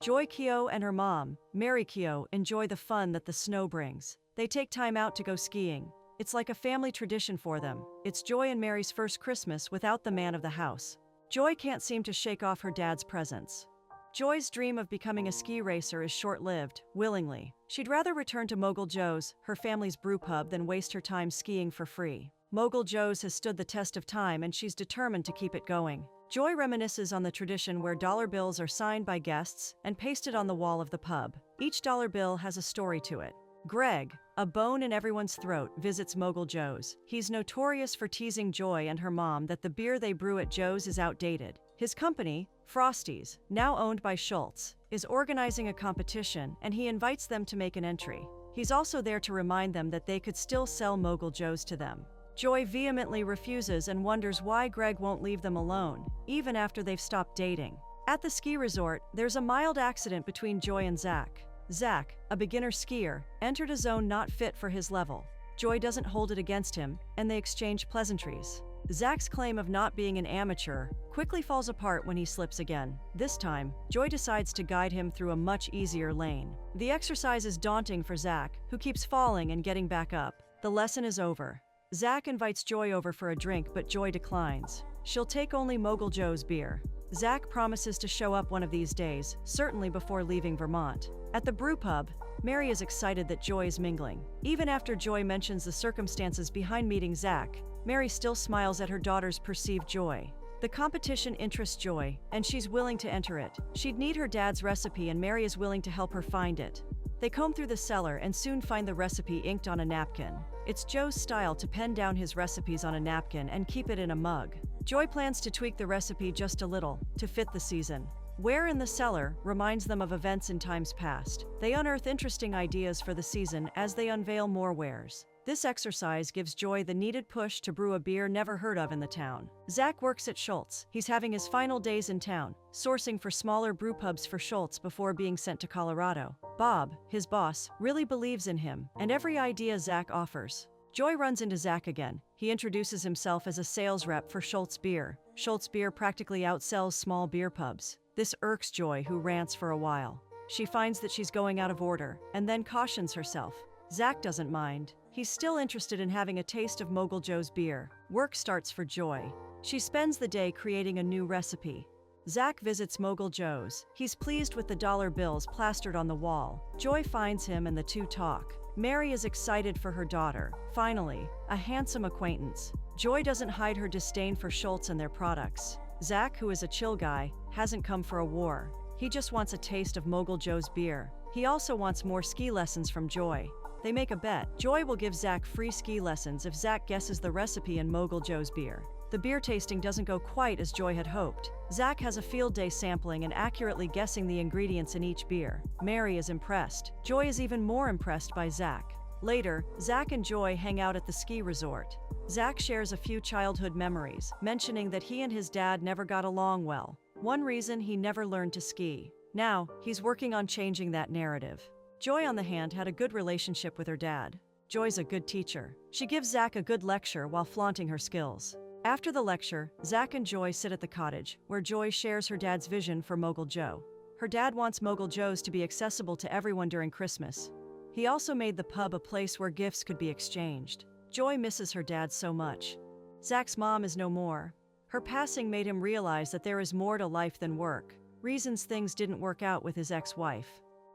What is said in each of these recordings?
Joy Kyo and her mom, Mary Kyo, enjoy the fun that the snow brings. They take time out to go skiing. It's like a family tradition for them. It's Joy and Mary's first Christmas without the man of the house. Joy can't seem to shake off her dad's presence. Joy's dream of becoming a ski racer is short-lived, willingly. She'd rather return to Mogul Joe's, her family's brew pub, than waste her time skiing for free. Mogul Joe's has stood the test of time and she's determined to keep it going. Joy reminisces on the tradition where dollar bills are signed by guests and pasted on the wall of the pub. Each dollar bill has a story to it. Greg, a bone in everyone's throat, visits Mogul Joe's. He's notorious for teasing Joy and her mom that the beer they brew at Joe's is outdated. His company, Frosty's, now owned by Schultz, is organizing a competition and he invites them to make an entry. He's also there to remind them that they could still sell Mogul Joe's to them. Joy vehemently refuses and wonders why Greg won't leave them alone, even after they've stopped dating. At the ski resort, there's a mild accident between Joy and Zach. Zach, a beginner skier, entered a zone not fit for his level. Joy doesn't hold it against him, and they exchange pleasantries. Zach's claim of not being an amateur quickly falls apart when he slips again. This time, Joy decides to guide him through a much easier lane. The exercise is daunting for Zach, who keeps falling and getting back up. The lesson is over. Zach invites Joy over for a drink, but Joy declines. She'll take only Mogul Joe's beer. Zach promises to show up one of these days, certainly before leaving Vermont. At the brew pub, Mary is excited that Joy is mingling. Even after Joy mentions the circumstances behind meeting Zach, Mary still smiles at her daughter's perceived joy. The competition interests Joy, and she's willing to enter it. She'd need her dad's recipe and Mary is willing to help her find it. They comb through the cellar and soon find the recipe inked on a napkin. It's Joe's style to pen down his recipes on a napkin and keep it in a mug. Joy plans to tweak the recipe just a little, to fit the season. Where in the cellar reminds them of events in times past. They unearth interesting ideas for the season as they unveil more wares. This exercise gives Joy the needed push to brew a beer never heard of in the town. Zach works at Schultz. He's having his final days in town, sourcing for smaller brew pubs for Schultz before being sent to Colorado. Bob, his boss, really believes in him and every idea Zach offers. Joy runs into Zach again. He introduces himself as a sales rep for Schultz Beer. Schultz Beer practically outsells small beer pubs. This irks Joy, who rants for a while. She finds that she's going out of order, and then cautions herself. Zach doesn't mind. He's still interested in having a taste of Mogul Joe's beer. Work starts for Joy. She spends the day creating a new recipe. Zach visits Mogul Joe's. He's pleased with the dollar bills plastered on the wall. Joy finds him and the two talk. Mary is excited for her daughter. Finally, a handsome acquaintance. Joy doesn't hide her disdain for Schultz and their products. Zach, who is a chill guy, hasn't come for a war. He just wants a taste of Mogul Joe's beer. He also wants more ski lessons from Joy. They make a bet. Joy will give Zach free ski lessons if Zach guesses the recipe in Mogul Joe's beer. The beer tasting doesn't go quite as Joy had hoped. Zach has a field day sampling and accurately guessing the ingredients in each beer. Mary is impressed. Joy is even more impressed by Zach. Later, Zach and Joy hang out at the ski resort. Zach shares a few childhood memories, mentioning that he and his dad never got along well. One reason, he never learned to ski. Now, he's working on changing that narrative. Joy, on the hand, had a good relationship with her dad. Joy's a good teacher. She gives Zach a good lecture while flaunting her skills. After the lecture, Zach and Joy sit at the cottage, where Joy shares her dad's vision for Mogul Joe. Her dad wants Mogul Joe's to be accessible to everyone during Christmas. He also made the pub a place where gifts could be exchanged. Joy misses her dad so much. Zach's mom is no more. Her passing made him realize that there is more to life than work, reasons things didn't work out with his ex-wife.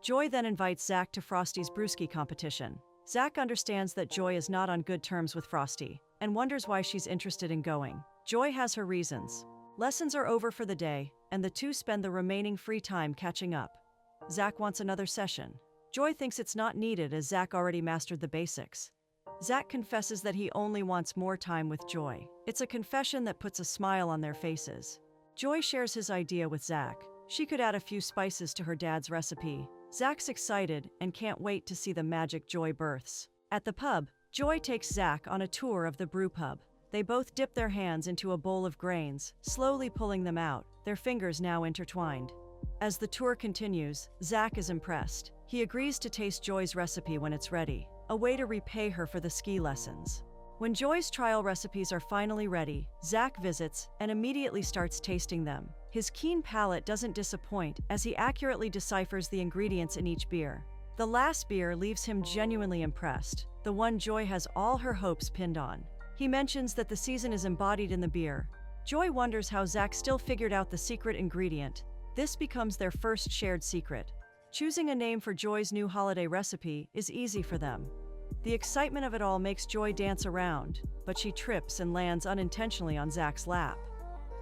Joy then invites Zach to Frosty's brewski competition. Zach understands that Joy is not on good terms with Frosty, and wonders why she's interested in going. Joy has her reasons. Lessons are over for the day, and the two spend the remaining free time catching up. Zach wants another session. Joy thinks it's not needed as Zach already mastered the basics. Zach confesses that he only wants more time with Joy. It's a confession that puts a smile on their faces. Joy shares his idea with Zach. She could add a few spices to her dad's recipe. Zach's excited and can't wait to see the magic Joy births. At the pub, Joy takes Zach on a tour of the brew pub. They both dip their hands into a bowl of grains, slowly pulling them out, their fingers now intertwined. As the tour continues, Zach is impressed. He agrees to taste Joy's recipe when it's ready, a way to repay her for the ski lessons. When Joy's trial recipes are finally ready, Zach visits and immediately starts tasting them. His keen palate doesn't disappoint as he accurately deciphers the ingredients in each beer. The last beer leaves him genuinely impressed, the one Joy has all her hopes pinned on. He mentions that the season is embodied in the beer. Joy wonders how Zach still figured out the secret ingredient. This becomes their first shared secret. Choosing a name for Joy's new holiday recipe is easy for them. The excitement of it all makes Joy dance around, but she trips and lands unintentionally on Zach's lap.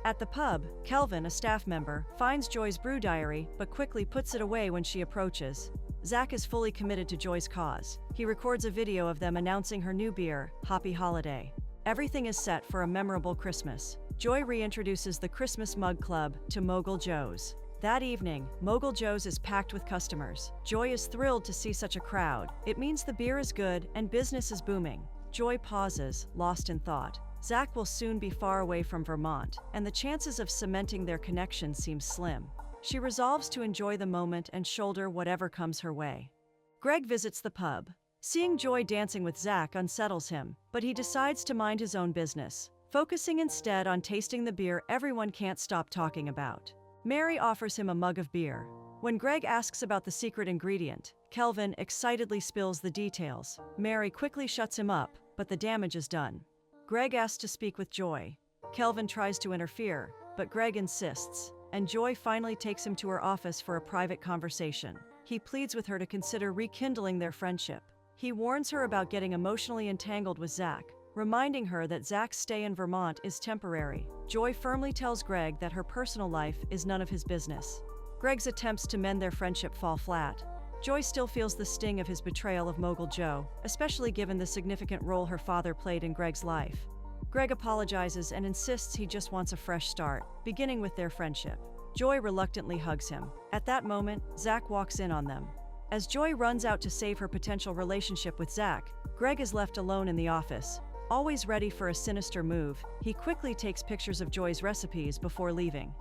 At the pub, Kelvin, a staff member, finds Joy's brew diary but quickly puts it away when she approaches. Zach is fully committed to Joy's cause. He records a video of them announcing her new beer, Happy Holiday. Everything is set for a memorable Christmas. Joy reintroduces the Christmas Mug Club to Mogul Joe's. That evening, Mogul Joe's is packed with customers. Joy is thrilled to see such a crowd. It means the beer is good and business is booming. Joy pauses, lost in thought. Zach will soon be far away from Vermont, and the chances of cementing their connection seem slim. She resolves to enjoy the moment and shoulder whatever comes her way. Greg visits the pub. Seeing Joy dancing with Zach unsettles him, but he decides to mind his own business, focusing instead on tasting the beer everyone can't stop talking about. Mary offers him a mug of beer. When Greg asks about the secret ingredient, Kelvin excitedly spills the details. Mary quickly shuts him up, but the damage is done. Greg asks to speak with Joy. Kelvin tries to interfere, but Greg insists, and Joy finally takes him to her office for a private conversation. He pleads with her to consider rekindling their friendship. He warns her about getting emotionally entangled with Zach, reminding her that Zach's stay in Vermont is temporary. Joy firmly tells Greg that her personal life is none of his business. Greg's attempts to mend their friendship fall flat. Joy still feels the sting of his betrayal of Mogul Joe, especially given the significant role her father played in Greg's life. Greg apologizes and insists he just wants a fresh start, beginning with their friendship. Joy reluctantly hugs him. At that moment, Zach walks in on them. As Joy runs out to save her potential relationship with Zach, Greg is left alone in the office. Always ready for a sinister move, he quickly takes pictures of Joy's recipes before leaving.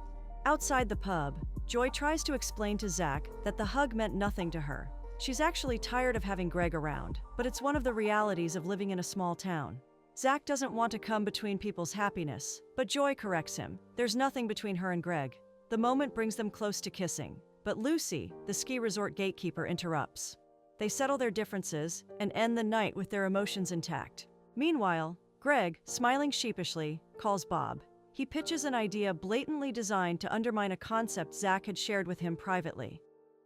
Outside the pub, Joy tries to explain to Zach that the hug meant nothing to her. She's actually tired of having Greg around, but it's one of the realities of living in a small town. Zach doesn't want to come between people's happiness, but Joy corrects him. There's nothing between her and Greg. The moment brings them close to kissing, but Lucy, the ski resort gatekeeper, interrupts. They settle their differences and end the night with their emotions intact. Meanwhile, Greg, smiling sheepishly, calls Bob. He pitches an idea blatantly designed to undermine a concept Zach had shared with him privately.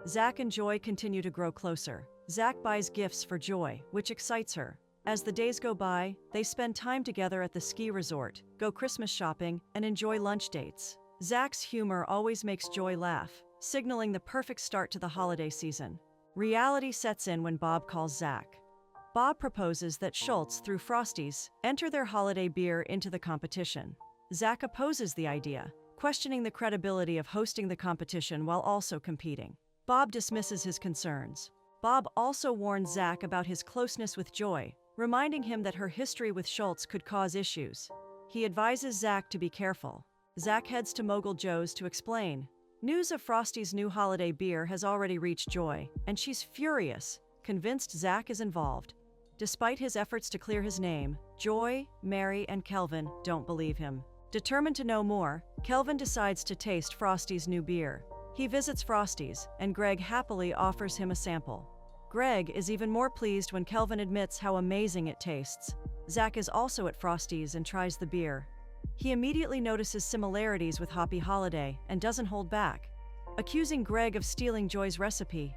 Zach and Joy continue to grow closer. Zach buys gifts for Joy, which excites her. As the days go by, they spend time together at the ski resort, go Christmas shopping, and enjoy lunch dates. Zach's humor always makes Joy laugh, signaling the perfect start to the holiday season. Reality sets in when Bob calls Zach. Bob proposes that Schultz, through Frosty's, enter their holiday beer into the competition. Zach opposes the idea, questioning the credibility of hosting the competition while also competing. Bob dismisses his concerns. Bob also warns Zach about his closeness with Joy, reminding him that her history with Schultz could cause issues. He advises Zach to be careful. Zach heads to Mogul Joe's to explain. News of Frosty's new holiday beer has already reached Joy, and she's furious, convinced Zach is involved. Despite his efforts to clear his name, Joy, Mary, and Kelvin don't believe him. Determined to know more, Kelvin decides to taste Frosty's new beer. He visits Frosty's, and Greg happily offers him a sample. Greg is even more pleased when Kelvin admits how amazing it tastes. Zach is also at Frosty's and tries the beer. He immediately notices similarities with Happy Holiday and doesn't hold back, accusing Greg of stealing Joy's recipe.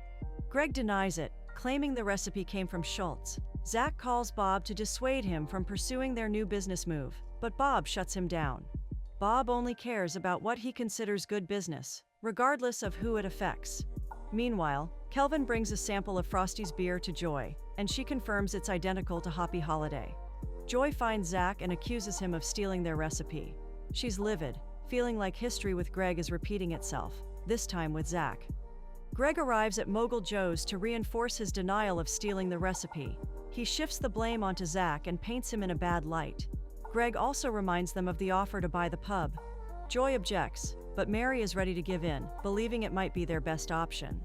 Greg denies it, claiming the recipe came from Schultz. Zach calls Bob to dissuade him from pursuing their new business move, but Bob shuts him down. Bob only cares about what he considers good business, regardless of who it affects. Meanwhile, Kelvin brings a sample of Frosty's beer to Joy, and she confirms it's identical to Happy Holiday. Joy finds Zach and accuses him of stealing their recipe. She's livid, feeling like history with Greg is repeating itself, this time with Zach. Greg arrives at Mogul Joe's to reinforce his denial of stealing the recipe. He shifts the blame onto Zach and paints him in a bad light. Greg also reminds them of the offer to buy the pub. Joy objects, but Mary is ready to give in, believing it might be their best option.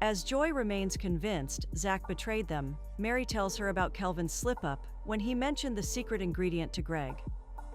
As Joy remains convinced Zach betrayed them, Mary tells her about Kelvin's slip-up when he mentioned the secret ingredient to Greg.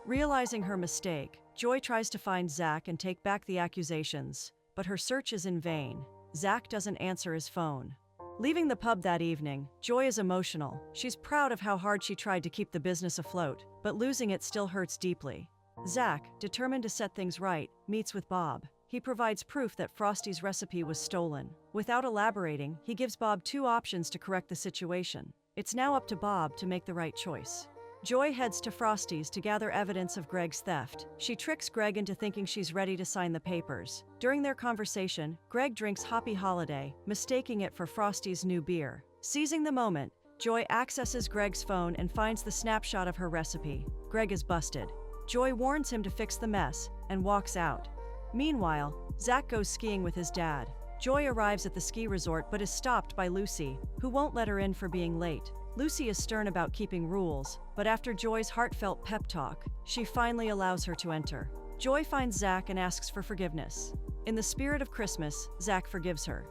Realizing her mistake, Joy tries to find Zach and take back the accusations, but her search is in vain. Zach doesn't answer his phone. Leaving the pub that evening, Joy is emotional. She's proud of how hard she tried to keep the business afloat, but losing it still hurts deeply. Zach, determined to set things right, meets with Bob. He provides proof that Frosty's recipe was stolen. Without elaborating, he gives Bob two options to correct the situation. It's now up to Bob to make the right choice. Joy heads to Frosty's to gather evidence of Greg's theft. She tricks Greg into thinking she's ready to sign the papers. During their conversation, Greg drinks Hoppy Holiday, mistaking it for Frosty's new beer. Seizing the moment, Joy accesses Greg's phone and finds the snapshot of her recipe. Greg is busted. Joy warns him to fix the mess and walks out. Meanwhile, Zach goes skiing with his dad. Joy arrives at the ski resort but is stopped by Lucy, who won't let her in for being late. Lucy is stern about keeping rules, but after Joy's heartfelt pep talk, she finally allows her to enter. Joy finds Zach and asks for forgiveness. In the spirit of Christmas, Zach forgives her.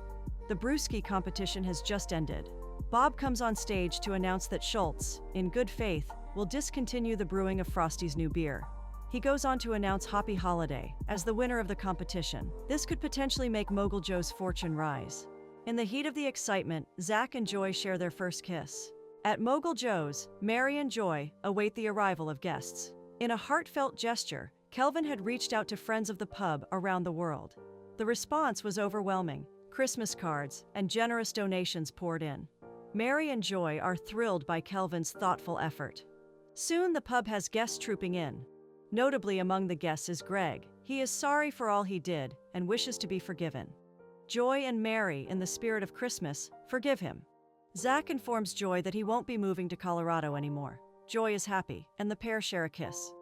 The brewski competition has just ended. Bob comes on stage to announce that Schultz, in good faith, will discontinue the brewing of Frosty's new beer. He goes on to announce Hoppy Holiday as the winner of the competition. This could potentially make Mogul Joe's fortune rise. In the heat of the excitement, Zach and Joy share their first kiss. At Mogul Joe's, Mary and Joy await the arrival of guests. In a heartfelt gesture, Kelvin had reached out to friends of the pub around the world. The response was overwhelming. Christmas cards and generous donations poured in. Mary and Joy are thrilled by Kelvin's thoughtful effort. Soon the pub has guests trooping in. Notably among the guests is Greg. He is sorry for all he did and wishes to be forgiven. Joy and Mary, in the spirit of Christmas, forgive him. Zach informs Joy that he won't be moving to Colorado anymore. Joy is happy, and the pair share a kiss.